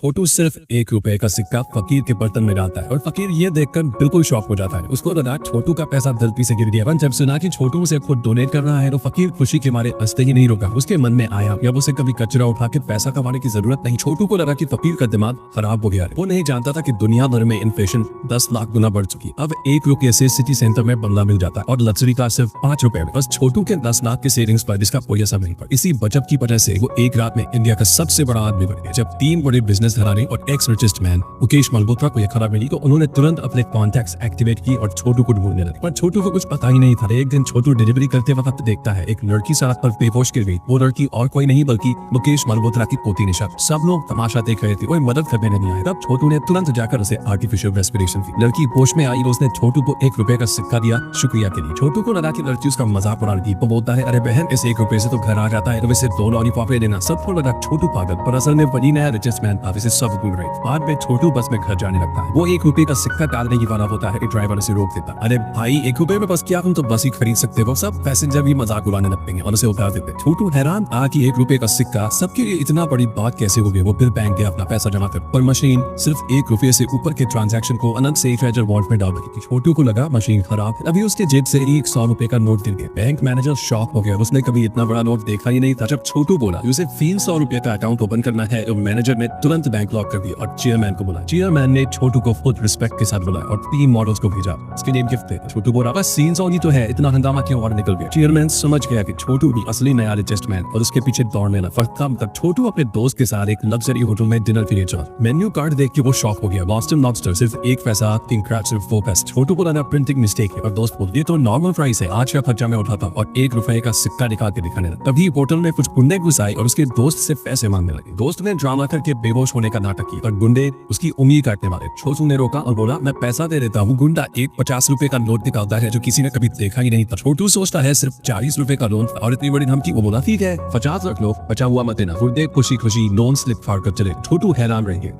छोटू सिर्फ 1 रुपए का सिक्का फकीर के बर्तन में डालता है और फकीर ये देखकर बिल्कुल शॉक हो जाता है। उसको लगा छोटू का पैसा धरती से गिर गया। जब सुना कि छोटू उसे खुद डोनेट कर रहा है तो फकीर खुशी के मारे हंसते ही नहीं रुका। उसके मन में आया जब उसे कभी कचरा उठा के पैसा कमाने की जरूरत नहीं। छोटू को लगा कि फकीर का दिमाग खराब हो गया है। वो नहीं जानता था कि दुनिया भर में इन्फ्लेशन 10 लाख गुना बढ़ चुकी। अब 1 रुपये से सिटी सेंटर में बंगला मिल जाता है और लग्जरी कार सिर्फ 5 रुपए में। बस छोटू के 10 लाख के सेविंग्स पर इसका कोई असर नहीं पड़ा। इसी बचत की वजह से वो एक रात में इंडिया का सबसे बड़ा आदमी बन गया। जब 3 बड़े बिजनेस घराने और x richest man Mukesh Malhotra को यह खबर मिली तो उन्होंने तुरंत अपने कॉन्टैक्ट्स एक्टिवेट की और छोटू को ढूंढने लगे। पर छोटू को कुछ पता ही नहीं था। एक दिन छोटू डिलीवरी करते वक्त देखता है एक लड़की सड़क पर बेहोश गिर गई। वो लड़की और कोई नहीं बल्कि मुकेश मल्होत्रा की पोती निशा। सब लोग तमाशा देख रहे थे, कोई मदद करने नहीं आया। तब छोटू ने तुरंत जाकर उसे आर्टिफिशियल रेस्पिरेशन दी। लड़की होश में आई तो उसने छोटू को 1 रुपए का सिक्का दिया शुक्रिया के लिए। छोटू को लगा कि लड़की उसका मजाक उड़ा रही। वो बोलता है, अरे बहन, इस 1 रुपए से तो घर आ जाता है, तो वैसे 2 लॉलीपॉप देना। सबको लगा छोटू पागल, पर असल में वही नया रिचेस्ट मैन था। इसे सब भूल रहे। बाद में छोटू बस में घर जाने लगता है। वो 1 रुपए का सिक्का डालने की वाला होता है कि ड्राइवर उसे रोक देता। अरे भाई, 1 रुपए में बस क्या, हम तो बस ही खरीद सकते हो। सब पैसेंजर भी मजाक उड़ाने लगते हैं और उसे उतार देते। छोटू हैरान आ कि 1 रुपए का सिक्का सबके लिए इतना बड़ी बात कैसे हो गई। वो फिर बैंक गया अपना पैसा जमा कर, पर मशीन सिर्फ 1 रुपए से ऊपर के ट्रांजैक्शन को अनंत से ट्रेजर वॉल्ट में डाल रही थी। छोटू को लगा मशीन खराब है। अभी उसके जेब से एक 100 रुपए का नोट गिर गया। बैंक मैनेजर शॉक हो गया। उसने कभी इतना बड़ा नोट देखा ही नहीं था। जब छोटू बोला उसे 300 रुपए का अकाउंट ओपन करना है तो मैनेजर ने तुरंत बैंक लॉक कर दिया और चेयरमैन को बुला। चेयरमैन ने छोटू को खुद रिस्पेक्ट के साथ बुलाया और 3 मॉडल्स को भेजा। इसके लिए गिफ्ट थे। छोटू बोला, बस 300 ही तो है, इतना हंगामा क्यों, और निकल गया। चेयरमैन समझ गया कि छोटू ही असली नया रिचेस्ट मैन और उसके पीछे दौड़ने लगा। फर्स्ट तक छोटू अपने दोस्त के साथ एक लग्जरी होटल में डिनर के लिए चला। मेन्यू कार्ड देख के वो शॉक हो गया। बॉस्टन लॉबस्टर सिर्फ 1 पैसा, किंग क्रैब सिर्फ 4 पैसे। छोटू को लगा प्रिंटिंग मिस्टेक है और दोस्त बोल, ये तो नॉर्मल प्राइस है, आज का खर्चा मैं उठाता हूं, और 1 रुपए का सिक्का निकाल के दिखाने लगा। तभी होटल में कुछ गुंडे घुस आए और उसके दोस्त से पैसे मांगने लगे। दोस्त ने ड्रामा करके बेहोश होने का नाटक किया और गुंडे उसकी उंगली काटने वाले। छोटू ने रोका और बोला, मैं पैसा दे देता हूँ। गुंडा एक 50 रुपए का नोट निकालता है जो किसी ने कभी देखा ही नहीं था। छोटू सोचता है सिर्फ 40 रुपए का लोन और इतनी बड़ी धमकी। वो बोला, ठीक है 50 रख लो, बचा हुआ मत देना। गुंडे खुशी खुशी लोन स्लिप फाड़ कर चले। छोटू हैरान रह गए।